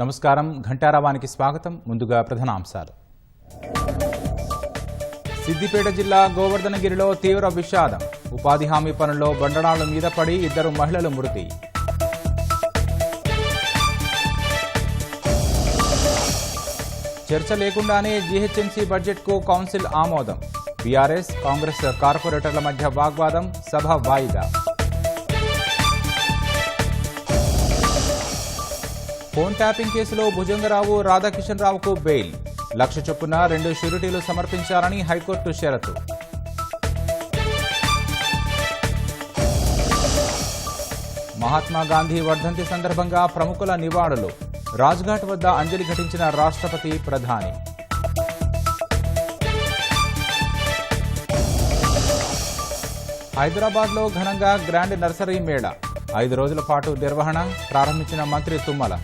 నమస్కారం, ఘంటారావానికి స్వాగతం. ముందుగా ప్రధానాంశాలు. సిద్దిపేట జిల్లా గోవర్ధనగిరిలో తీవ్ర విషాదం. ఉపాధి హామీ పనుల్లో బండరాళ్ల మీద పడి 2 మహిళలు మృతి. చర్చ లేకుండానే జీహెచ్ఎంసీ బడ్జెట్కు కౌన్సిల్ ఆమోదం. బీఆర్ఎస్, కాంగ్రెస్ కార్పొరేటర్ల మధ్య వాగ్వాదం, సభ వాయిదా. ఫోన్ ట్యాపింగ్ కేసులో భుజంగరావు, రాధాకిషన్ రావుకు బెయిల్. 1,00,000 చొప్పున 2 షూరిటీలు సమర్పించాలని హైకోర్టు షరతు. మహాత్మా గాంధీ వర్ధంతి సందర్భంగా ప్రముఖుల నివాళులు. రాజ్ఘాట్ వద్ద అంజలి ఘటించిన రాష్ట్రపతి, ప్రధాని. హైదరాబాద్లో ఘనంగా గ్రాండ్ నర్సరీ మేళా. 5 రోజుల పాటు నిర్వహణ. ప్రారంభించిన మంత్రి తుమ్మల.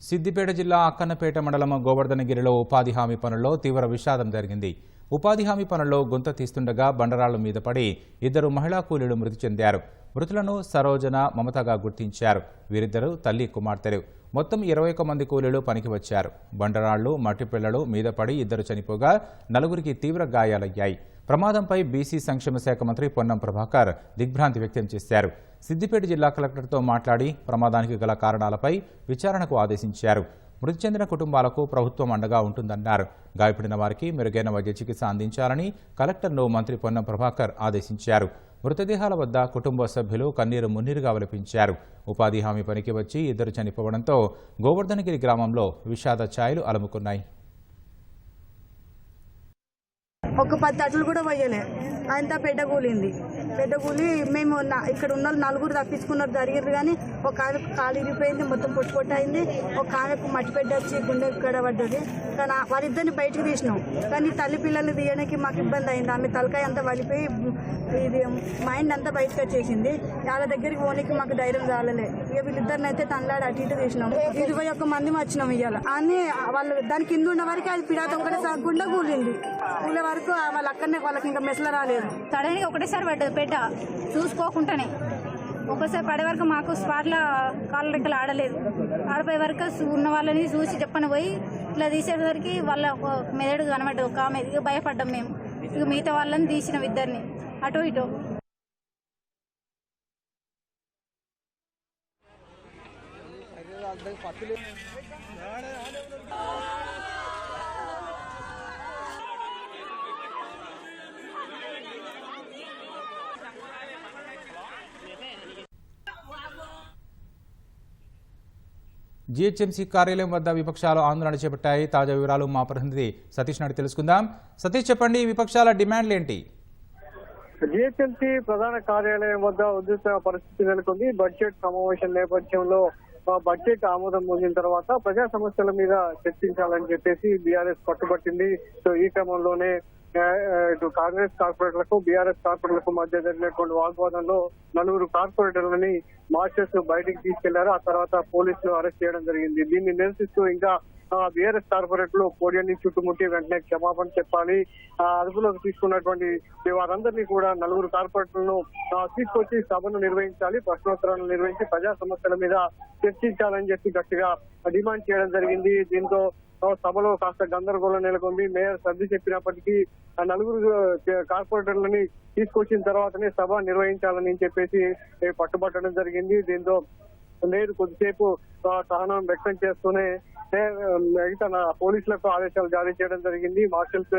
సిద్దిపేట జిల్లా అక్కన్నపేట మండలం గోవర్ధనగిరిలో ఉపాధి హామీ పనుల్లో తీవ్ర విషాదం జరిగింది. ఉపాధి హామీ పనుల్లో గుంత తీస్తుండగా బండరాళ్ల మీద పడి 2 మహిళా కూలీలు మృతి చెందారు. మృతులను సరోజన, మమతగా గుర్తించారు. వీరిద్దరూ తల్లి, కుమార్తెలు. మొత్తం 21 మంది కూలీలు పనికి వచ్చారు. బండరాళ్లు, మట్టి పిల్లలు మీద పడి 2 చనిపోగా 4కి తీవ్ర గాయాలయ్యాయి. ప్రమాదంపై బీసీ సంక్షేమ శాఖ మంత్రి పొన్నం ప్రభాకర్ దిగ్భ్రాంతి వ్యక్తం చేశారు. సిద్దిపేట జిల్లా కలెక్టర్తో మాట్లాడి ప్రమాదానికి గల కారణాలపై విచారణకు ఆదేశించారు. మృతి చెందిన కుటుంబాలకు ప్రభుత్వం అండగా ఉంటుందన్నారు. గాయపడిన వారికి మెరుగైన వైద్య చికిత్స అందించాలని కలెక్టర్ను మంత్రి పొన్నం ప్రభాకర్ ఆదేశించారు. మృతదేహాల వద్ద కుటుంబ సభ్యులు కన్నీరు మున్నీరుగా విలపించారు. ఉపాధి హామీ పనికి వచ్చి 2 చనిపోవడంతో గోవర్ధనగిరి గ్రామంలో విషాద ఛాయలు అలుముకున్నాయి. ఒక 10 తట్లు కూడా పోయలే. అంతా పెద్ద కూలింది. పెద్ద కూలి మేము ఇక్కడ ఉన్న 4 తప్పించుకున్నారు జరిగారు. కానీ ఒక ఆమెకు కాలు ఇరిగిపోయింది, మొత్తం పొట్టు అయింది. ఒక ఆమెకు మట్టి పెద్ద వచ్చి గుండె ఇక్కడ పడ్డది. కానీ వాళ్ళిద్దరిని బయటకు తీసినాం. కానీ తల్లి పిల్లల్ని తీయడానికి మాకు ఇబ్బంది అయింది. ఆమె తలకాయ అంతా వలిపోయి ఇది మైండ్ అంతా బయటకు వచ్చేసింది. వాళ్ళ దగ్గరికి పోనీకి మాకు ధైర్యం చాలలే. ఇక వీళ్ళిద్దరిని అయితే తనలాడి అటు ఇటు తీసినాం. 21 మంది వచ్చినాం ఇవాళ. అని వాళ్ళు దాని కింద ఉన్న వరకు అది పిడాతం కూడా సాగకుండా కూలింది. కూలే వరకు వాళ్ళు అక్కడనే వాళ్ళకి ఇంకా మెసలు రాలేదు. సడన్గా ఒకటేసారి పడ్డది పెట్ట, చూసుకోకుండానే ఒకసారి పడే వరకు మాకు స్పాట్లో కాళ్ళ రెక్కలు ఆడలేదు. ఆడిపోయే వరకు ఉన్న వాళ్ళని చూసి చెప్పని పోయి ఇట్లా తీసేసరికి వాళ్ళ మెదడు కనబడ్డది. ఒక ఆమె ఇక భయపడ్డాం మేము. ఇక మిగతా వాళ్ళని తీసినాం, 2 అటో ఇటో. జీహెచ్ఎంసీ కార్యాలయం వద్ద విపక్షాలు ఆందోళన చేపట్టాయి. తాజా వివరాలు మా ప్రతినిధి సతీష్ నాయుడు తెలుసుకుందాం. సతీష్, చెప్పండి, విపక్షాల డిమాండ్లు ఏంటి? జీహెచ్ఎంసీ ప్రధాన కార్యాలయం వద్ద ఉద్రిక్త పరిస్థితి నెలకొంది. బడ్జెట్ సమావేశం నేపథ్యంలో బడ్జెట్ ఆమోదం పొందిన తర్వాత ప్రజా సమస్యల మీద చర్చించాలని చెప్పేసి బీఆర్ఎస్ పట్టుబట్టింది. సో ఈ క్రమంలోనే ఇటు కాంగ్రెస్ కార్పొరేటర్లకు, బీఆర్ఎస్ కార్పొరేటర్లకు మధ్య జరిగినటువంటి వాగ్వాదంలో 4 కార్పొరేటర్లని మార్షల్స్ బయటికి తీసుకెళ్లారు. ఆ తర్వాత పోలీసులు అరెస్ట్ చేయడం జరిగింది. దీన్ని నిరసిస్తూ ఇంకా బీఆర్ఎస్ కార్పొరేటర్లు పోడియాన్ని చుట్టుముట్టి వెంటనే క్షమాపణ చెప్పాలి, అదుపులోకి తీసుకున్నటువంటి వారందరినీ కూడా 4 కార్పొరేటర్లను తీసుకొచ్చి సభను నిర్వహించాలి, ప్రశ్నోత్తరాలు నిర్వహించి ప్రజా సమస్యల మీద చర్చించాలని చెప్పి గట్టిగా డిమాండ్ చేయడం జరిగింది. దీంతో సభలో కాస్త గందరగోళం నెలకొంది. మేయర్ సర్ది చెప్పినప్పటికీ 4 కార్పొరేటర్లని తీసుకొచ్చిన తర్వాతనే సభ నిర్వహించాలని చెప్పేసి పట్టుబట్టడం జరిగింది. దీంతో మేయర్ కొద్దిసేపు సహనం వ్యక్తం చేస్తూనే మిగతా పోలీసులకు ఆదేశాలు జారీ చేయడం జరిగింది. మార్షల్స్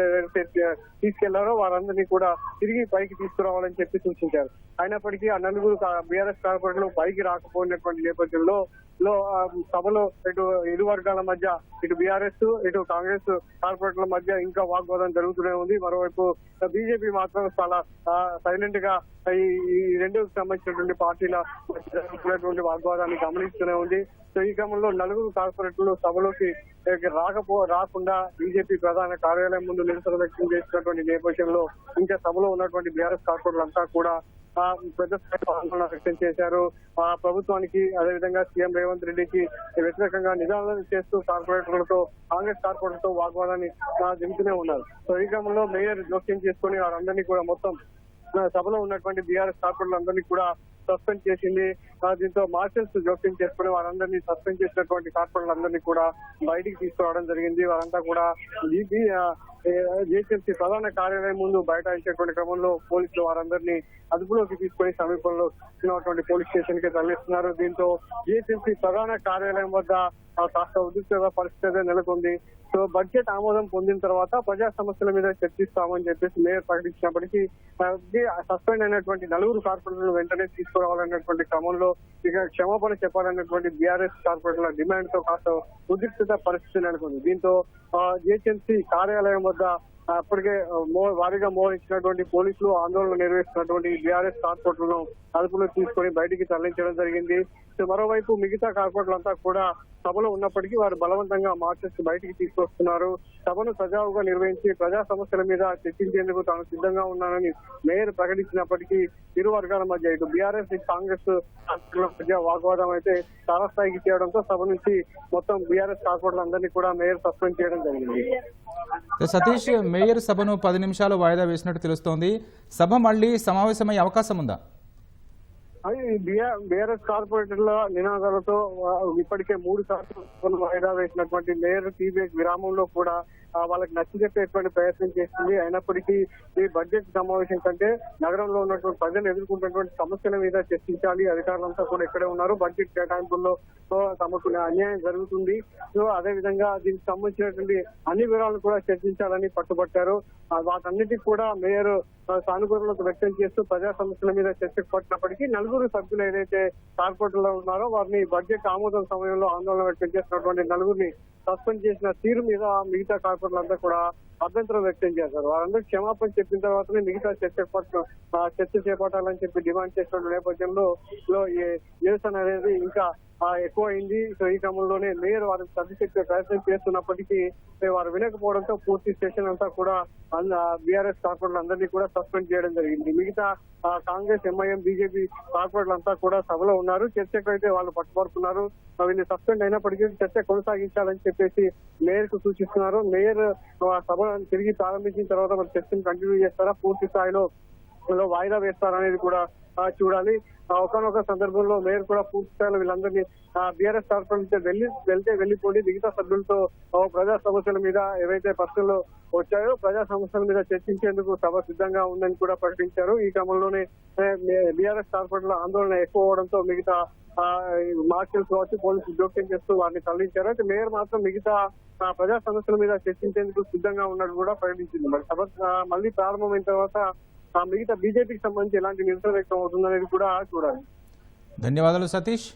తీసుకెళ్లారో వారందరినీ కూడా తిరిగి పైకి తీసుకురావాలని చెప్పి సూచించారు. అయినప్పటికీ ఆ 4 బీఆర్ఎస్ కార్పొరేటర్లు పైకి రాకపోయినటువంటి నేపథ్యంలో సభలో ఇరు వర్గాల మధ్య, ఇటు బీఆర్ఎస్ ఇటు కాంగ్రెస్ కార్పొరేటర్ల మధ్య ఇంకా వాగ్వాదం జరుగుతూనే ఉంది. మరోవైపు బీజేపీ మాత్రం చాలా సైలెంట్ గా ఈ 2కు సంబంధించినటువంటి పార్టీల జరుగుతున్నటువంటి వాగ్వాదాన్ని గమనిస్తూనే ఉంది. సో ఈ క్రమంలో 4 కార్పొరేటర్లు సభలోకి రాకుండా బీజేపీ ప్రధాన కార్యాలయం ముందు నిరసన వ్యక్తం చేసినటువంటి నేపథ్యంలో ఇంకా సభలో ఉన్నటువంటి బీఆర్ఎస్ కార్పొరేటర్లు అంతా కూడా పెద్ద స్థాయిలో ఆందోళన వ్యక్తం చేశారు. ప్రభుత్వానికి, అదేవిధంగా సీఎం రేవంత్ రెడ్డికి వ్యతిరేకంగా నినాదాలు చేస్తూ కార్పొరేటర్లతో, కాంగ్రెస్ కార్పొరేటర్లతో వాగ్వాదాన్ని దిగుతూనే ఉన్నారు. సో ఈ క్రమంలో మేయర్ జోక్యం చేసుకుని వారందరినీ కూడా మొత్తం సభలో ఉన్నటువంటి బీఆర్ఎస్ కార్పొరేటర్లందరినీ కూడా సస్పెండ్ చేసింది. దీంతో మార్షల్స్ జోక్యం చేసుకుని వారందరినీ సస్పెండ్ చేసినటువంటి కార్పొరేటర్లందరినీ కూడా బయటికి తీసుకురావడం జరిగింది. వారంతా కూడా జీహెచ్ఎంసీ ప్రధాన కార్యాలయం ముందు బైఠాయించేటువంటి క్రమంలో పోలీసులు వారందరినీ అదుపులోకి తీసుకుని సమీపంలో ఉన్నటువంటి పోలీస్ స్టేషన్ కి తరలిస్తున్నారు. దీంతో జీహెచ్ఎంసీ ప్రధాన కార్యాలయం వద్ద కాస్త ఉద్రిక్త పరిస్థితి నెలకొంది. సో బడ్జెట్ ఆమోదం పొందిన తర్వాత ప్రజా సమస్యల మీద చర్చిస్తామని చెప్పేసి మేయర్ ప్రకటించినప్పటికీ సస్పెండ్ అయినటువంటి 4 కార్పొరేటర్లు వెంటనే తీసుకురావాలన్నటువంటి క్రమంలో ఇక క్షమాపణ చెప్పాలన్నటువంటి బీఆర్ఎస్ కార్పొరేటర్ల డిమాండ్ తో కాస్త ఉద్రిక్త పరిస్థితి నెలకొంది. దీంతో జీహెచ్ఎంసీ కార్యాలయం వద్ద అప్పటికే వారీగా మోహరించినటువంటి పోలీసులు ఆందోళన నిర్వహిస్తున్నటువంటి బీఆర్ఎస్ కార్పొరేటర్లను అదుపులో తీసుకొని బయటికి తరలించడం జరిగింది. మరోవైపు మిగతా కార్పొరేటర్లంతా కూడా సభలో ఉన్నప్పటికీ వారు బలవంతంగా మార్చెస్ బయటికి తీసుకొస్తున్నారు. సభను సజావుగా నిర్వహించి ప్రజా సమస్యల మీద చర్చించేందుకు తాను సిద్ధంగా ఉన్నానని మేయర్ ప్రకటించినప్పటికీ ఇరు వర్గాల మధ్య ఇటు బీఆర్ఎస్ కాంగ్రెస్ మధ్య వాగ్వాదం అయితే తారస్థాయికి చేయడంతో సభ నుంచి మొత్తం బీఆర్ఎస్ కార్పొరేటర్లందరినీ కూడా మేయర్ సస్పెండ్ చేయడం జరిగింది. సతీష్, మేయర్ సభను 10 నిమిషాలు వాయిదా వేసినట్టు తెలుస్తోంది. సభ మళ్లీ సమావేశమయ్యే అవకాశం ఉందా? బీఆర్ఎస్ కార్పొరేటర్ల నినాదాలతో ఇప్పటికే 3 సార్లు వాయిదా వేసినటువంటి మేయర్ టీబీఎస్ విరామంలో కూడా వాళ్ళకి నచ్చజెప్పేటువంటి ప్రయత్నం చేస్తుంది. అయినప్పటికీ ఈ బడ్జెట్ సమావేశం కంటే నగరంలో ఉన్నటువంటి ప్రజలు ఎదుర్కొంటున్నటువంటి సమస్యల మీద చర్చించాలి. అధికారులంతా కూడా ఇక్కడే ఉన్నారు. బడ్జెట్ కేటాయింపుల్లో తమకు అన్యాయం జరుగుతుంది. సో అదే విధంగా దీనికి సంబంధించినటువంటి అన్ని వివరాలను కూడా చర్చించాలని పట్టుబట్టారు. వాటన్నిటికీ కూడా మేయర్ సానుకూలత వ్యక్తం చేస్తూ ప్రజా సమస్యల మీద చర్చకు పట్టినప్పటికీ 4 సభ్యులు ఏదైతే కార్పొరేటర్లు ఉన్నారో వారిని బడ్జెట్ ఆమోదం సమయంలో ఆందోళన వ్యక్తం చేసినటువంటి 4 సస్పెండ్ చేసిన తీరు మీద మిగతా కార్పొరేటర్లంతా కూడా అభ్యంతరం వ్యక్తం చేశారు. వారందరూ క్షమాపణ చెప్పిన తర్వాతనే మిగతా చర్చ చేపట్టాలని చెప్పి డిమాండ్ చేసిన నేపథ్యంలో నిరసన అనేది ఇంకా ఎక్కువ అయింది. సో ఈ క్రమంలోనే మేయర్ వారికి సర్ది చెప్పే ప్రయత్నం చేస్తున్నప్పటికీ వారు వినకపోవడంతో పూర్తి స్టేషన్ అంతా కూడా బీఆర్ఎస్ కార్పొరేటర్లు అందరినీ కూడా సస్పెండ్ చేయడం జరిగింది. మిగతా కాంగ్రెస్, ఎంఐఎం, బీజేపీ కార్పొరేటర్లు అంతా కూడా సభలో ఉన్నారు. చర్చకు అయితే వాళ్ళు పట్టుబడుతున్నారు. వీళ్ళు సస్పెండ్ అయినప్పటికీ చర్చ కొనసాగించాలని చెప్పేసి మేయర్ కు సూచిస్తున్నారు. మేయర్ సభ తిరిగి ప్రారంభించిన తర్వాత మరి చర్చను కంటిన్యూ చేస్తారా, పూర్తి స్థాయిలో వాయిదా వేస్తారనేది కూడా చూడాలి. ఒకనొక సందర్భంలో మేయర్ కూడా పూర్తి స్థాయిలో వీళ్ళందరినీ బీఆర్ఎస్ వెళ్తే వెళ్లిపోండి, మిగతా సభ్యులతో ప్రజా సమస్యల మీద ఏవైతే ప్రశ్నలు వచ్చాయో ప్రజా సమస్యల మీద చర్చించేందుకు సభ సిద్ధంగా ఉందని కూడా ప్రకటించారు. ఈ క్రమంలోనే బీఆర్ఎస్ కార్పొరేటర్ల ఆందోళన ఎక్కువ అవడంతో మిగతా మార్షల్స్ కావచ్చు పోలీసులు జోక్యం చేస్తూ వారిని తరలించారు. అయితే మేయర్ మాత్రం మిగతా ప్రజా సమస్యల మీద చర్చించేందుకు సిద్ధంగా ఉన్నట్టు కూడా ప్రకటించింది. మరి సభ మళ్ళీ ప్రారంభమైన తర్వాత మిగతా బీజేపీకి సంబంధించి ఎలాంటి నిరసన వ్యక్తం అవుతుందనేది కూడా చూడాలి. ధన్యవాదాలు సతీష్.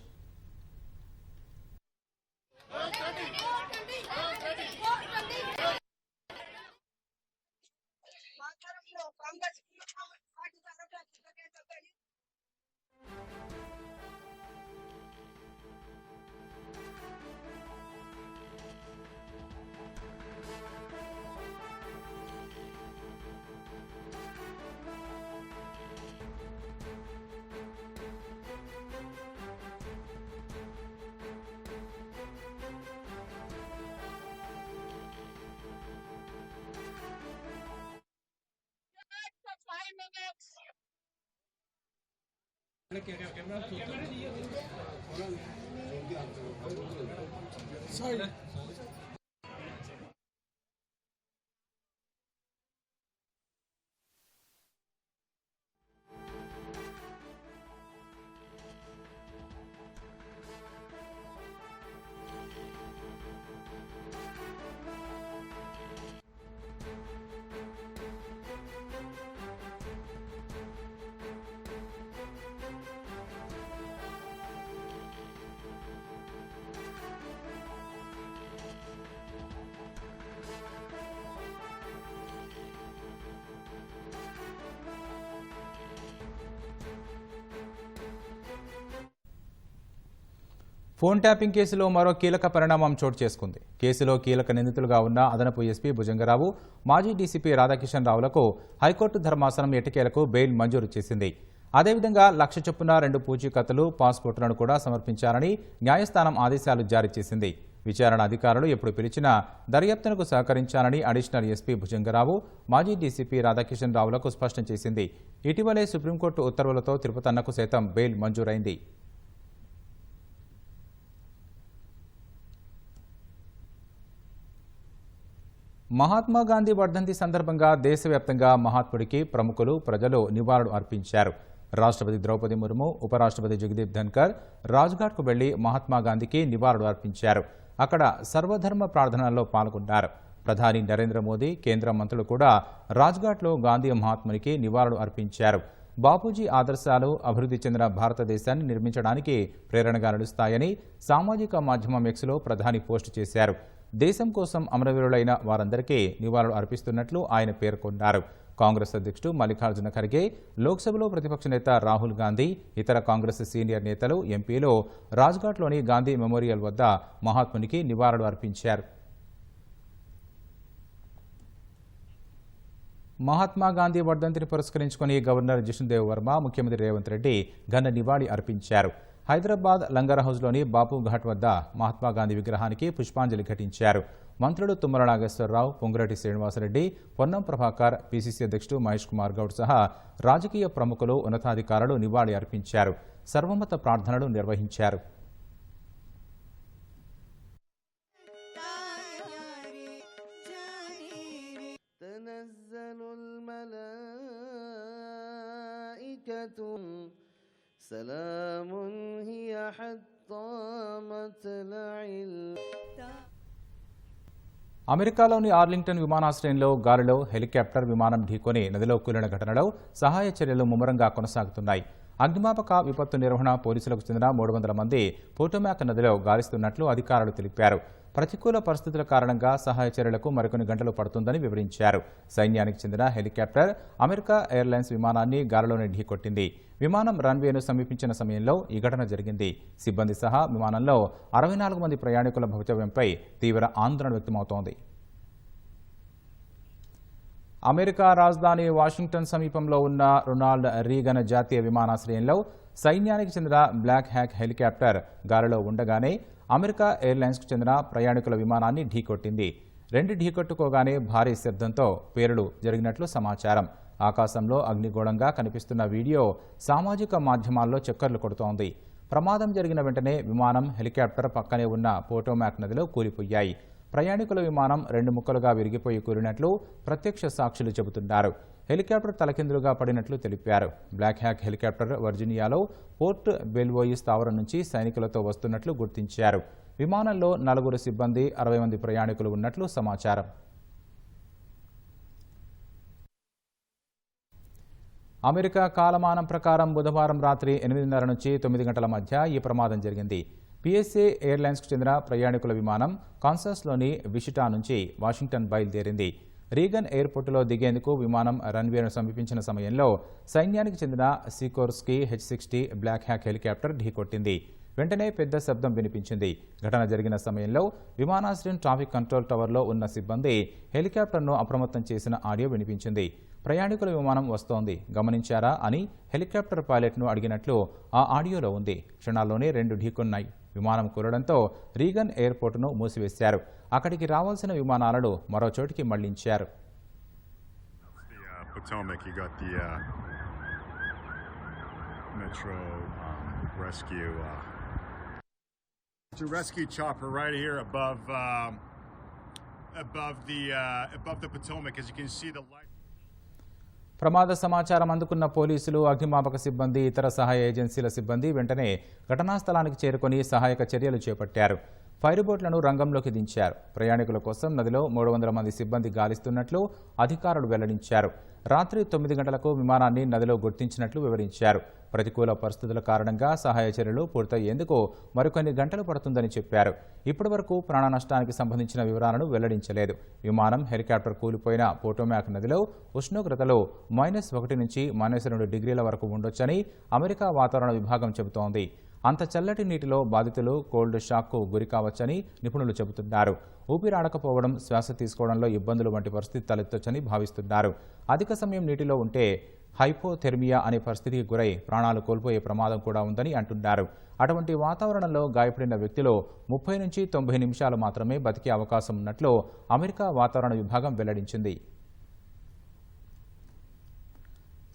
ఫోన్ ట్యాపింగ్ కేసులో మరో కీలక పరిణామం చోటు చేసుకుంది. కేసులో కీలక నిందితులుగా ఉన్న అదనపు ఎస్పీ భుజంగరావు, మాజీ డీసీపీ రాధాకిషన్ రావులకు హైకోర్టు ధర్మాసనం ఎట్టకేలకు బెయిల్ మంజూరు చేసింది. అదేవిధంగా 1,00,000 చొప్పున 2 పూచీకత్తులు, పాస్పోర్టులను కూడా సమర్పించాలని న్యాయస్థానం ఆదేశాలు జారీ చేసింది. విచారణ అధికారులు ఎప్పుడు పిలిచినా దర్యాప్తునకు సహకరించాలని అడిషనల్ ఎస్పీ భుజంగరావు మాజీ డీసీపీ రాధాకిషన్ రావులకు స్పష్టం చేసింది. ఇటీవలే సుప్రీంకోర్టు ఉత్తర్వులతో తిరుపతన్నకు సైతం బెయిల్ మంజూరైంది. మహాత్మా గాంధీ వర్ధంతి సందర్భంగా దేశవ్యాప్తంగా మహాత్ముడికి ప్రముఖులు, ప్రజలు నివాళులు అర్పించారు. రాష్ట్రపతి ద్రౌపది ముర్ము, ఉపరాష్ట్రపతి జగదీప్ ధన్కర్ రాజ్ఘాట్కు వెళ్లి మహాత్మా గాంధీకి నివాళులు అర్పించారు. అక్కడ సర్వధర్మ ప్రార్థనల్లో పాల్గొన్నారు. ప్రధాని నరేంద్ర మోదీ, కేంద్ర మంత్రులు కూడా రాజ్ఘాట్లో గాంధీ మహాత్మునికి నివాళులు అర్పించారు. బాపూజీ ఆదర్శాలు అభివృద్ధి చెందిన భారతదేశాన్ని నిర్మించడానికి ప్రేరణగా నిలుస్తాయని సామాజిక మాధ్యమం ఎక్స్లో ప్రధాని పోస్టు చేశారు. దేశం కోసం అమరవీరులైన వారందరికీ నివాళులు అర్పిస్తున్నట్లు ఆయన పేర్కొన్నారు. కాంగ్రెస్ అధ్యక్షుడు మల్లికార్జున ఖర్గే, లోక్సభలో ప్రతిపక్ష నేత రాహుల్ గాంధీ, ఇతర కాంగ్రెస్ సీనియర్ నేతలు, ఎంపీలు రాజ్ఘాట్లోని గాంధీ మెమోరియల్ వద్ద మహాత్మునికి నివాళులు అర్పించారు. మహాత్మా గాంధీ వర్ధంతిని పురస్కరించుకుని గవర్నర్ జిష్ణుదేవ్ వర్మ, ముఖ్యమంత్రి రేవంత్ రెడ్డి ఘన నివాళి అర్పించారు. హైదరాబాద్ లంగర్ హౌస్లోని బాపు ఘాట్ వద్ద మహాత్మా గాంధీ విగ్రహానికి పుష్పాంజలి ఘటించారు. మంత్రులు తుమ్మల నాగేశ్వరరావు, పొంగులేటి శ్రీనివాసరెడ్డి, పొన్నం ప్రభాకర్, పీసీసీ అధ్యక్షుడు మహేష్ కుమార్ గౌడ్ సహా రాజకీయ ప్రముఖులు, ఉన్నతాధికారులు నివాళి అర్పించారు. సర్వమత ప్రార్థనలు నిర్వహించారు. సలామున్ హియ హత్తా మత్లఇల్. అమెరికాలోని ఆర్లింగ్టన్ విమానాశ్రయంలో గాలిలో హెలికాప్టర్ విమానం ఢీకొని నదిలో కూలిన ఘటనలో సహాయ చర్యలు ముమ్మరంగా కొనసాగుతున్నాయి. అగ్నిమాపక విపత్తు నిర్వహణ పోలీసులకు చెందిన 300 మంది పోటోమాక్ నదిలో గాలిస్తున్నట్లు అధికారులు తెలిపారు. ప్రతికూల పరిస్థితుల కారణంగా సహాయ చర్యలకు మరికొన్ని గంటలు పడుతుందని వివరించారు. సైన్యానికి చెందిన హెలికాప్టర్ అమెరికా ఎయిర్లైన్స్ విమానాన్ని గాలిలోనే ఢీకొట్టింది. విమానం రన్వేను సమీపించిన సమయంలో ఈ ఘటన జరిగింది. సిబ్బంది సహా విమానంలో 64 మంది ప్రయాణికుల భవితవ్యంపై తీవ్ర ఆందోళన వ్యక్తమవుతోంది. అమెరికా రాజధాని వాషింగ్టన్ సమీపంలో ఉన్న రొనాల్డ్ రీగన్ జాతీయ విమానాశ్రయంలో సైన్యానికి చెందిన బ్లాక్ హ్యాక్ హెలికాప్టర్ గాలిలో ఉండగానే అమెరికా ఎయిర్లైన్స్కు చెందిన ప్రయాణికుల విమానాన్ని ఢీకొట్టింది. 2 ఢీకొట్టుకోగానే భారీ శబ్దంతో పేలుడు జరిగినట్లు సమాచారం. ఆకాశంలో అగ్నిగోళంగా కనిపిస్తున్న వీడియో సామాజిక మాధ్యమాల్లో చక్కర్లు కొడుతోంది. ప్రమాదం జరిగిన వెంటనే విమానం, హెలికాప్టర్ పక్కనే ఉన్న పోటోమాక్ నదిలో కూలిపోయాయి. ప్రయాణికుల విమానం 2 ముక్కలుగా విరిగిపోయి కూలినట్లు ప్రత్యక్ష సాక్షులు చెబుతున్నారు. హెలికాప్టర్ తలకిందులుగా పడినట్లు తెలిపారు. బ్లాక్ హ్యాక్ హెలికాప్టర్ వర్జీనియాలో పోర్ట్ బెల్వోయి స్థావరం నుంచి సైనికులతో వస్తున్నట్లు గుర్తించారు. విమానంలో 4 సిబ్బంది, 60 మంది ప్రయాణికులు ఉన్నట్లు సమాచారం. అమెరికా కాలమానం ప్రకారం బుధవారం రాత్రి 8:30 నుంచి 9 గంటల మధ్య ఈ ప్రమాదం జరిగింది. పిఎస్ఏ ఎయిర్లైన్స్కు చెందిన ప్రయాణికుల విమానం కాన్సాస్లోని విషిటా నుంచి వాషింగ్టన్ బయలుదేరింది. రీగన్ ఎయిర్పోర్టులో దిగేందుకు విమానం రన్వేను సమీపించిన సమయంలో సైన్యానికి చెందిన Sikorsky H-60 black hack helicopter ఢీకొట్టింది. వెంటనే పెద్ద శబ్దం వినిపించింది. ఘటన జరిగిన సమయంలో విమానాశ్రయం ట్రాఫిక్ కంట్రోల్ టవర్లో ఉన్న సిబ్బంది హెలికాప్టర్ను అప్రమత్తం చేసిన ఆడియో వినిపించింది. ప్రయాణికుల విమానం వస్తోంది, గమనించారా అని హెలికాప్టర్ పైలట్ను అడిగినట్లు ఆ ఆడియోలో ఉంది. క్షణాల్లోనే 2 ఢీకొన్నాయి. విమానం కూలడంతో రీగన్ ఎయిర్పోర్టును మూసివేశారు. అక్కడికి రావాల్సిన విమానాలను మరో చోటికి మళ్లించారు. Potomac, you got the Metro rescue rescue chopper right here above the Potomac. As you can see, the light. ప్రమాద సమాచారం అందుకున్న పోలీసులు, అగ్నిమాపక సిబ్బంది, ఇతర సహాయ ఏజెన్సీల సిబ్బంది వెంటనే ఘటనా స్థలానికి చేరుకుని సహాయక చర్యలు చేపట్టారు. ఫైర్ బోట్లను రంగంలోకి దించారు. ప్రయాణికుల కోసం నదిలో 300 మంది సిబ్బంది గాలిస్తున్నట్లు అధికారులు వెల్లడించారు. రాత్రి 9 గంటలకు విమానాన్ని నదిలో గుర్తించినట్లు వివరించారు. ప్రతికూల పరిస్థితుల కారణంగా సహాయ చర్యలు పూర్తయ్యేందుకు మరికొన్ని గంటలు పడుతుందని చెప్పారు. ఇప్పటి వరకు ప్రాణ నష్టానికి సంబంధించిన వివరాలను వెల్లడించలేదు. విమానం, హెలికాప్టర్ కూలిపోయిన పోటోమాక్ నదిలో ఉష్ణోగ్రతలు -1 నుంచి -2 డిగ్రీల వరకు ఉండొచ్చని అమెరికా వాతావరణ విభాగం చెబుతోంది. అంత చల్లటి నీటిలో బాధితులు కోల్డ్ షాక్కు గురి కావచ్చని నిపుణులు చెబుతున్నారు. ఊపిరాడకపోవడం, శ్వాస తీసుకోవడంలో ఇబ్బందులు వంటి పరిస్థితి తలెత్తొచ్చని భావిస్తున్నారు. అధిక సమయం నీటిలో ఉంటే హైపోథెర్మియా అనే పరిస్థితికి గురై ప్రాణాలు కోల్పోయే ప్రమాదం కూడా ఉందని అంటున్నారు. అటువంటి వాతావరణంలో గాయపడిన వ్యక్తిలో 30 నుంచి 90 నిమిషాలు మాత్రమే బతికే అవకాశం ఉన్నట్లు అమెరికా వాతావరణ విభాగం వెల్లడించింది.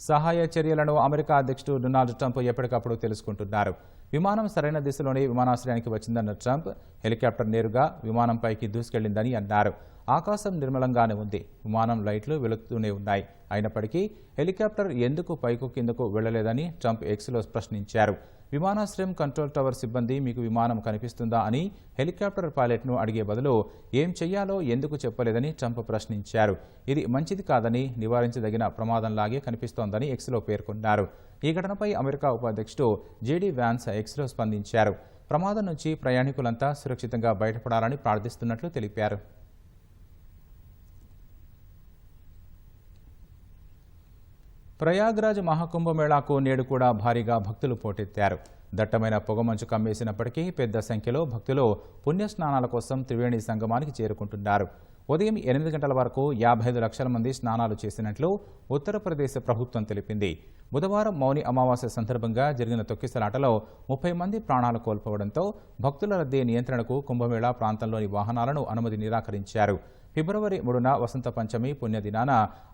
సహాయ చర్యలను అమెరికా అధ్యక్షుడు డొనాల్డ్ ట్రంప్ ఎప్పటికప్పుడు తెలుసుకుంటున్నారు. విమానం సరైన దిశలోనే విమానాశ్రయానికి వచ్చిందన్న ట్రంప్ హెలికాప్టర్ నేరుగా విమానంపైకి దూసుకెళ్లిందని అన్నారు. ఆకాశం నిర్మలంగానే ఉంది, విమానం లైట్లు వెలుగుతూనే ఉన్నాయి. అయినప్పటికీ హెలికాప్టర్ ఎందుకు పైకు కిందకు వెళ్లలేదని ట్రంప్ ఎక్స్లో ప్రశ్నించారు. విమానాశ్రయం కంట్రోల్ టవర్ సిబ్బంది మీకు విమానం కనిపిస్తుందా అని హెలికాప్టర్ పైలట్ను అడిగే బదులు ఏం చెయ్యాలో ఎందుకు చెప్పలేదని ట్రంప్ ప్రశ్నించారు. ఇది మంచిది కాదని, నివారించదగిన ప్రమాదంలాగే కనిపిస్తోందని ఎక్స్లో పేర్కొన్నారు. ఈ ఘటనపై అమెరికా ఉపాధ్యక్షుడు జేడీ వ్యాన్స్ ఎక్స్లో స్పందించారు. ప్రమాదం నుంచి ప్రయాణికులంతా సురక్షితంగా బయటపడాలని ప్రార్థిస్తున్నట్లు తెలిపారు. ప్రయాగ్రాజ్ మహాకుంభమేళాకు నేడు కూడా భారీగా భక్తులు పోటెత్తారు. దట్టమైన పొగమంచు కమ్మేసినప్పటికీ పెద్ద సంఖ్యలో భక్తులు పుణ్యస్నానాల కోసం త్రివేణి సంగమానికి చేరుకుంటున్నారు. ఉదయం 8 గంటల వరకు 55 లక్షల మంది స్నానాలు చేసినట్లు ఉత్తరప్రదేశ్ ప్రభుత్వం తెలిపింది. బుధవారం మౌని అమావాస్య సందర్భంగా జరిగిన తొక్కిసలాటలో 30 మంది ప్రాణాలు కోల్పోవడంతో భక్తుల రద్దీ నియంత్రణకు కుంభమేళా ప్రాంతంలోని వాహనాలను అనుమతి నిరాకరించారు. ఫిబ్రవరి 3న వసంత పంచమి పుణ్యదినాన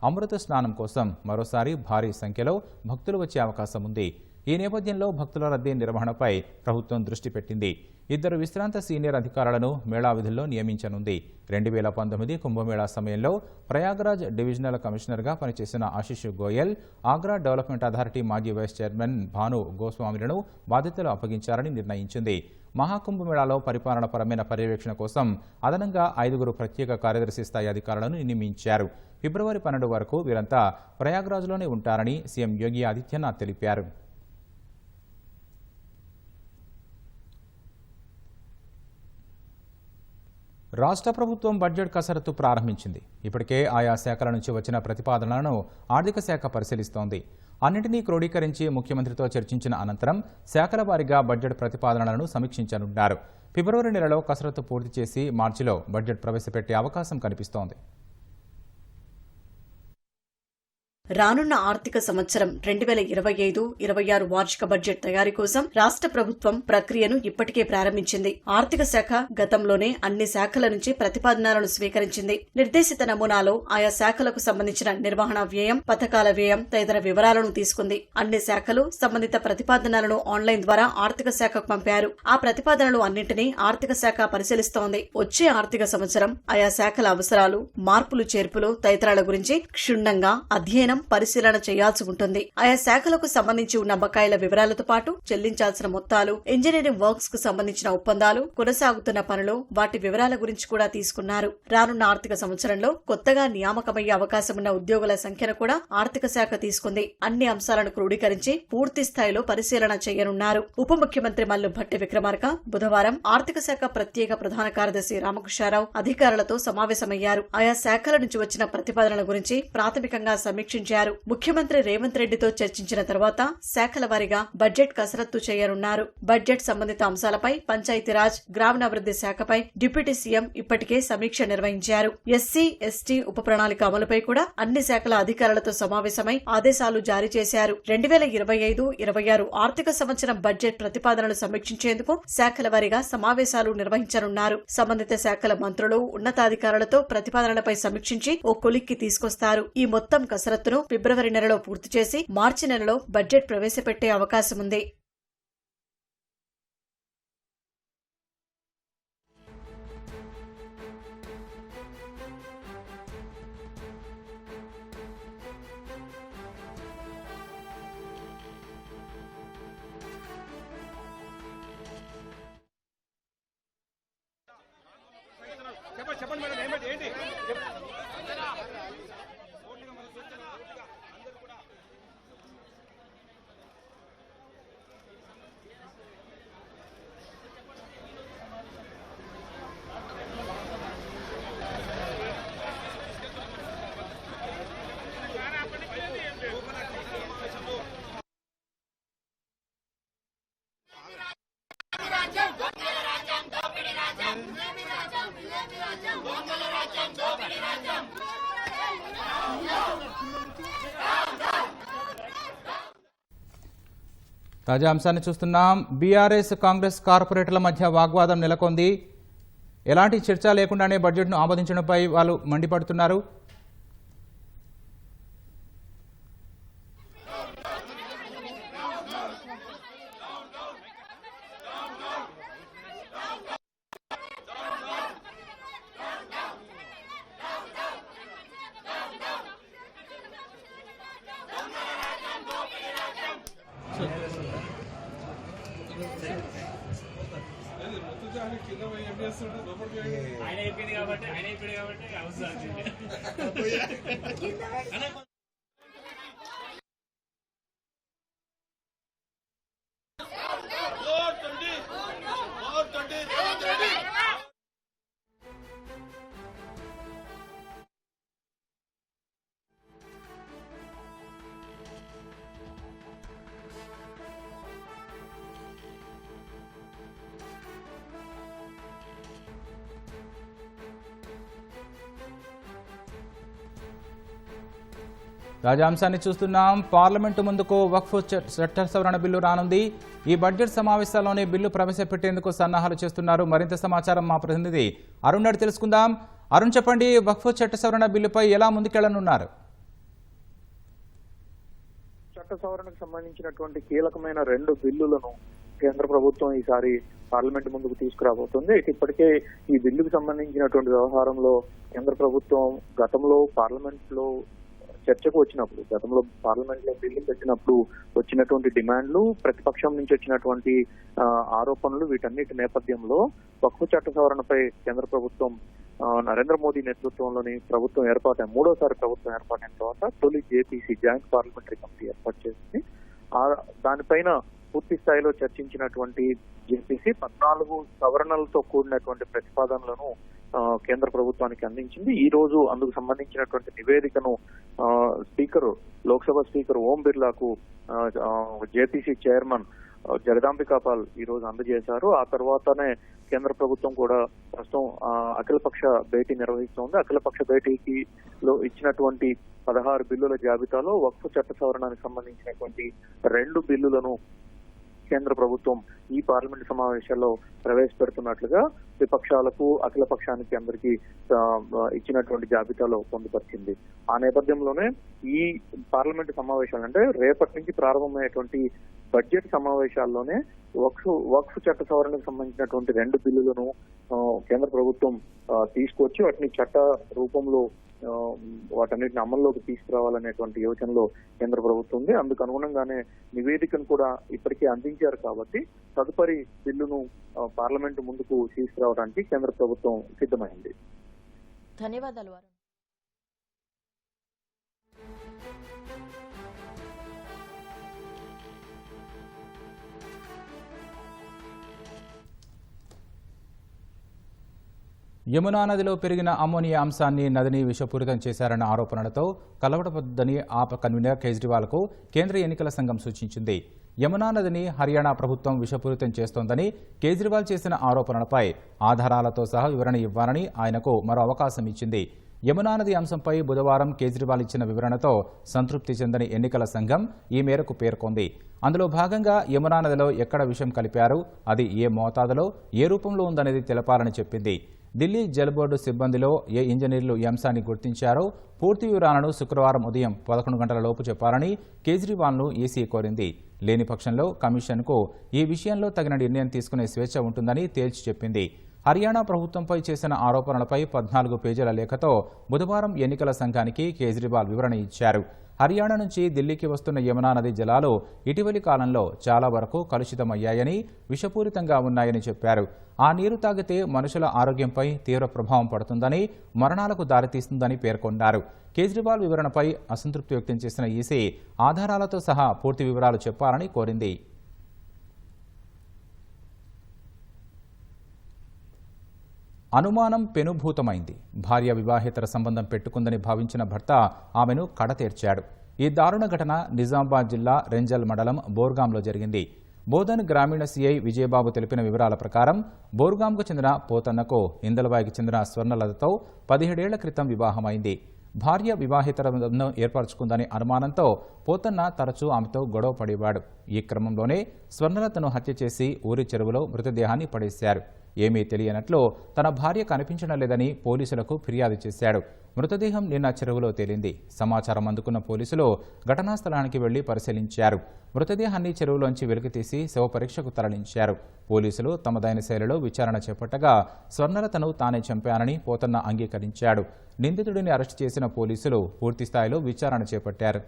అమృత స్నానం కోసం మరోసారి భారీ సంఖ్యలో భక్తులు వచ్చే అవకాశం ఉంది. ఈ నేపథ్యంలో భక్తుల రద్దీ నిర్వహణపై ప్రభుత్వం దృష్టి పెట్టింది. 2 విశ్రాంత సీనియర్ అధికారులను మేళా విధుల్లో నియమించనుంది. 2019 కుంభమేళా సమయంలో ప్రయాగ్రాజ్ డివిజనల్ కమిషనర్గా పనిచేసిన ఆశిష్ గోయల్, ఆగ్రా డెవలప్మెంట్ అథారిటీ మాజీ వైస్ చైర్మన్ భాను గోస్వామిలను బాధ్యతలు అప్పగించారని నిర్ణయించింది. మహాకుంభమేళాలో పరిపాలనపరమైన పర్యవేక్షణ కోసం అదనంగా 5 ప్రత్యేక కార్యదర్శి స్థాయి అధికారులను నియమించారు. ఫిబ్రవరి 12 వరకు వీరంతా ప్రయాగ్రాజ్లోనే ఉంటారని సీఎం యోగి ఆదిత్యనాథ్ తెలిపారు. రాష్ట్ర ప్రభుత్వం బడ్జెట్ కసరత్తు ప్రారంభించింది. ఇప్పటికే ఆయా శాఖల నుంచి వచ్చిన ప్రతిపాదనలను ఆర్థిక శాఖ పరిశీలిస్తోంది. అన్నింటినీ క్రోడీకరించి ముఖ్యమంత్రితో చర్చించిన అనంతరం శాఖల వారీగా బడ్జెట్ ప్రతిపాదనలను సమీక్షించనున్నారు. ఫిబ్రవరి నెలలో కసరత్తు పూర్తి చేసి మార్చిలో బడ్జెట్ ప్రవేశపెట్టే అవకాశం కనిపిస్తోంది. రానున్న ఆర్థిక సంవత్సరం 2025-26 వార్షిక బడ్జెట్ తయారీ కోసం రాష్ట్ర ప్రభుత్వం ప్రక్రియను ఇప్పటికే ప్రారంభించింది. ఆర్థిక శాఖ గతంలోనే అన్ని శాఖల నుంచి ప్రతిపాదనలను స్వీకరించింది. నిర్దేశిత నమూనాలో ఆయా శాఖలకు సంబంధించిన నిర్వహణ వ్యయం, పథకాల వ్యయం తదితర వివరాలను తీసుకుంది. అన్ని శాఖలు సంబంధిత ప్రతిపాదనలను ఆన్లైన్ ద్వారా ఆర్థిక శాఖకు పంపారు. ఆ ప్రతిపాదనలు అన్నింటినీ ఆర్థిక శాఖ పరిశీలిస్తోంది. వచ్చే ఆర్థిక సంవత్సరం ఆయా శాఖల అవసరాలు, మార్పులు చేర్పులు తదితరాల గురించి క్షుణ్ణంగా అధ్యయనం, పరిశీలన చేయాల్సి ఉంటుంది. ఆయా శాఖలకు సంబంధించి ఉన్న బకాయిల వివరాలతో పాటు చెల్లించాల్సిన మొత్తాలు, ఇంజనీరింగ్ వర్క్స్ కు సంబంధించిన ఒప్పందాలు, కొనసాగుతున్న పనులు, వాటి వివరాల గురించి కూడా తీసుకున్నారు. రానున్న ఆర్థిక సంవత్సరంలో కొత్తగా నియామకమయ్యే అవకాశం ఉన్న ఉద్యోగుల సంఖ్యను కూడా ఆర్థిక శాఖ తీసుకుంది. అన్ని అంశాలను క్రోడీకరించి పూర్తి స్థాయిలో పరిశీలన చేయనున్నారు. ఉప ముఖ్యమంత్రి మల్లు భట్టి విక్రమార్క బుధవారం ఆర్థిక శాఖ ప్రత్యేక ప్రధాన కార్యదర్శి రామకృష్ణారావు అధికారులతో సమావేశమయ్యారు. ఆయా శాఖల నుంచి వచ్చిన ప్రతిపాదనల గురించి ప్రాథమికంగా సమీక్షించారు. ముఖ్యమంత్రి రేవంత్ రెడ్డితో చర్చించిన తర్వాత శాఖల వారీగా బడ్జెట్ కసరత్తు చేయనున్నారు. బడ్జెట్ సంబంధిత అంశాలపై పంచాయతీరాజ్, గ్రామీణాభివృద్ధి శాఖపై డిప్యూటీ సీఎం ఇప్పటికే సమీక్ష నిర్వహించారు. ఎస్సీ, ఎస్టీ ఉప ప్రణాళిక అమలుపై కూడా అన్ని శాఖల అధికారులతో సమావేశమై ఆదేశాలు జారీ చేశారు. 2025-26 ఆర్థిక సంవత్సరం బడ్జెట్ ప్రతిపాదనలు సమీక్షించేందుకు శాఖల వారీగా సమావేశాలు నిర్వహించనున్నారు. సంబంధిత శాఖల మంత్రులు, ఉన్నతాధికారులతో ప్రతిపాదనలపై సమీక్షించి ఓ కొలిక్కి తీసుకొస్తారు. ఈ మొత్తం కసరత్తును ఫిబ్రవరి నెలలో పూర్తి చేసి మార్చి నెలలో బడ్జెట్ ప్రవేశపెట్టే అవకాశం ఉంది. తాజా అంశాన్ని చూస్తున్నాం. బీఆర్ఎస్ కాంగ్రెస్ కార్పొరేటర్ల మధ్య వాగ్వాదం నెలకొంది. ఎలాంటి చర్చ లేకుండానే బడ్జెట్ను ఆమోదించడంపై వాళ్ళు మండిపడుతున్నారు. తాజా అంశాన్ని చూస్తున్నాం. పార్లమెంటు ముందుకు వక్ఫ్ చట్ట సవరణ బిల్లు రానుంది. ఈ బడ్జెట్ సమావేశాల్లోనే బిల్లు ప్రవేశపెట్టేందుకు సన్నాహాలు చేస్తున్నారు. మరింత సమాచారం మా ప్రతినిధి అరుణ్ నాయుడు తెలుసుకుందాం. అరుణ్, చెప్పండి, వక్ఫ్ చట్ట సవరణ బిల్లుపై ఎలా ముందుకెళ్లనున్నారు? చట్ట సవరణకు సంబంధించినటువంటి కీలకమైన 2 బిల్లులను కేంద్ర ప్రభుత్వం ఈసారి పార్లమెంట్ ముందుకు తీసుకురాబోతుంది. ఇప్పటికే ఈ బిల్లుకు సంబంధించినటువంటి వ్యవహారంలో కేంద్ర ప్రభుత్వం గతంలో పార్లమెంట్ లో చర్చకు వచ్చినప్పుడు, గతంలో పార్లమెంట్ లో బిల్లు పెట్టినప్పుడు వచ్చినటువంటి డిమాండ్లు, ప్రతిపక్షం నుంచి వచ్చినటువంటి ఆరోపణలు, వీటన్నిటి నేపథ్యంలో వక్ఫ్ చట్ట సవరణపై కేంద్ర ప్రభుత్వం నరేంద్ర మోదీ నేతృత్వంలోని ప్రభుత్వం ఏర్పాటైన 3వ ప్రభుత్వం ఏర్పాటైన తర్వాత తొలి జేపీసీ జాయింట్ పార్లమెంటరీ కమిటీ ఏర్పాటు చేసింది. దానిపైన పూర్తి స్థాయిలో చర్చించినటువంటి జేపీసీ 14 సవరణలతో కూడినటువంటి ప్రతిపాదనలను కేంద్ర ప్రభుత్వానికి అందించింది. ఈ రోజు అందుకు సంబంధించినటువంటి నివేదికను లోక్సభ స్పీకర్ ఓం బిర్లాకు జేపీసీ చైర్మన్ జగదాంబికాపాల్ ఈ రోజు అందజేశారు. ఆ తర్వాతనే కేంద్ర ప్రభుత్వం కూడా ప్రస్తుతం అఖిలపక్ష భేటీ నిర్వహిస్తోంది. అఖిలపక్ష భేటీకి ఇచ్చినటువంటి 16 బిల్లుల జాబితాలో వక్ఫ్ చట్ట సవరణానికి సంబంధించినటువంటి 2 బిల్లులను కేంద్ర ప్రభుత్వం ఈ పార్లమెంట్ సమావేశాల్లో ప్రవేశపెడుతున్నట్లుగా విపక్షాలకు, అఖిల పక్షానికి అందరికీ ఇచ్చినటువంటి జాబితాలో పొందుపరిచింది. ఆ నేపథ్యంలోనే ఈ పార్లమెంట్ సమావేశాలు, అంటే రేపటి నుంచి ప్రారంభమయ్యేటువంటి బడ్జెట్ సమావేశాల్లోనే వక్ఫ్ చట్ట సవరణకు సంబంధించినటువంటి 2 బిల్లులను కేంద్ర ప్రభుత్వం తీసుకొచ్చి వాటిని చట్ట రూపంలో వాటన్నిటిని అమల్లోకి తీసుకురావాలనేటువంటి యోచనలో కేంద్ర ప్రభుత్వం ఉంది. అందుకు అనుగుణంగానే నివేదికను కూడా ఇప్పటికే అందించారు. కాబట్టి తదుపరి బిల్లును పార్లమెంటు ముందుకు తీసుకురావడానికి కేంద్ర ప్రభుత్వం సిద్ధమైంది. ధన్యవాదాలు. యమునా నదిలో పెరిగిన అమ్మోనియా అంశాన్ని నదిని విషపూరితం చేశారన్న ఆరోపణలతో కలవడవద్దని ఆప్ కన్వీనర్ కేజ్రీవాల్కు కేంద్ర ఎన్నికల సంఘం సూచించింది. యమునా నదిని హర్యానా ప్రభుత్వం విషపూరితం చేస్తోందని కేజ్రీవాల్ చేసిన ఆరోపణలపై ఆధారాలతో సహా వివరణ ఇవ్వాలని ఆయనకు మరో అవకాశం ఇచ్చింది. యమునా నది అంశంపై బుధవారం కేజ్రీవాల్ ఇచ్చిన వివరణతో సంతృప్తి చెందని ఎన్నికల సంఘం ఈ మేరకు పేర్కొంది. అందులో భాగంగా యమునా నదిలో ఎక్కడ విషం కలిపారు, అది ఏ మోతాదులో, ఏ రూపంలో ఉందనేది తెలపాలని చెప్పింది. ఢిల్లీ జల్ బోర్డు సిబ్బందిలో ఏ ఇంజనీర్లు ఈ అంశాన్ని గుర్తించారో పూర్తి వివరాలను శుక్రవారం ఉదయం 11 గంటల లోపు చెప్పాలని కేజ్రీవాల్ను ఈసీ కోరింది. లేని పక్షంలో కమిషన్కు ఈ విషయంలో తగిన నిర్ణయం తీసుకునే స్వేచ్ఛ ఉంటుందని తేల్చి చెప్పింది. హర్యానా ప్రభుత్వంపై చేసిన ఆరోపణలపై 14 పేజీల లేఖతో బుధవారం ఎన్నికల సంఘానికి కేజ్రీవాల్ వివరణ ఇచ్చారు. హర్యానా నుంచి ఢిల్లీకి వస్తున్న యమునా నది జలాలు ఇటీవలి కాలంలో చాలా వరకు కలుషితమయ్యాయని, విషపూరితంగా ఉన్నాయని చెప్పారు. ఆ నీరు తాగితే మనుషుల ఆరోగ్యంపై తీవ్ర ప్రభావం పడుతుందని, మరణాలకు దారితీస్తుందని పేర్కొన్నారు. కేజ్రీవాల్ వివరణపై అసంతృప్తి వ్యక్తం చేసిన ఈసీ ఆధారాలతో సహా పూర్తి వివరాలు చెప్పాలని కోరింది. అనుమానం పెనుభూతమైంది. భార్య వివాహేతర సంబంధం పెట్టుకుందని భావించిన భర్త ఆమెను కడతేర్చాడు. ఈ దారుణ ఘటన నిజామాబాద్ జిల్లా రెంజల్ మండలం బోర్గాంలో జరిగింది. బోధన్ గ్రామీణ సీఐ విజయబాబు తెలిపిన వివరాల ప్రకారం బోర్గాంకు చెందిన పోతన్నకు ఇందలవాయికి చెందిన స్వర్ణలతతో 17 ఏళ్ల క్రితం వివాహమైంది. భార్య వివాహితర బంధం ఏర్పరచుకుందని అనుమానంతో పోతన్న తరచూ ఆమెతో గొడవ పడేవాడు. ఈ క్రమంలోనే స్వర్ణలతను హత్య చేసి ఊరి చెరువులో మృతదేహాన్ని పడేశారు. ఏమీ తెలియనట్లు తన భార్య కనిపించడం లేదని పోలీసులకు ఫిర్యాదు చేశాడు. మృతదేహం నిన్న చెరువులో తేలింది. సమాచారం అందుకున్న పోలీసులు ఘటనా స్థలానికి వెళ్లి పరిశీలించారు. మృతదేహాన్ని చెరువులోంచి వెలికితీసి శవ పరీక్షకు తరలించారు. పోలీసులు తమదైన శైలిలో విచారణ చేపట్టగా స్వర్ణలతను తానే చంపానని పోతన్న అంగీకరించాడు. నిందితుడిని అరెస్టు చేసిన పోలీసులు పూర్తిస్థాయిలో విచారణ చేపట్టారు.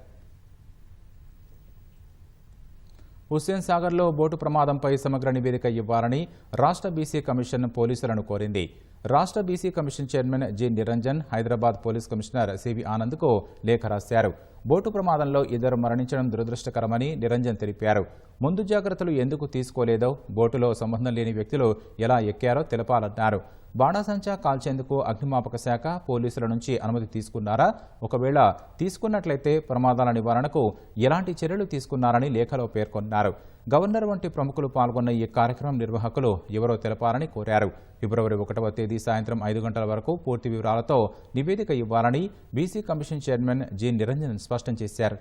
హుస్సేన్ సాగర్లో బోటు ప్రమాదంపై సమగ్ర నివేదిక ఇవ్వాలని రాష్ట్ర బీసీ కమిషన్ పోలీసులను కోరింది. రాష్ట్ర BC commission chairman G Niranjan Hyderabad police commissioner CV ఆనంద్కు లేఖ రాశారు. బోటు ప్రమాదంలో 2 మరణించడం దురదృష్టకరమని నిరంజన్ తెలిపారు. ముందు జాగ్రత్తలు ఎందుకు తీసుకోలేదో, బోటులో సంబంధం లేని వ్యక్తులు ఎలా ఎక్కారో తెలపాలన్నారు. బాణాసంచా కాల్చేందుకు అగ్నిమాపక శాఖ పోలీసుల నుంచి అనుమతి తీసుకున్నారా? ఒకవేళ తీసుకున్నట్లయితే ప్రమాదాల నివారణకు ఎలాంటి చర్యలు తీసుకున్నారని లేఖలో పేర్కొన్నారు. గవర్నర్ వంటి ప్రముఖులు పాల్గొన్న ఈ కార్యక్రమం నిర్వాహకులు ఎవరో తెలపాలని కోరారు. ఫిబ్రవరి 1వ తేదీ సాయంత్రం 5 గంటల వరకు పూర్తి వివరాలతో నివేదిక ఇవ్వాలని BC commission chairman G Niranjan స్పష్టం చేశారు.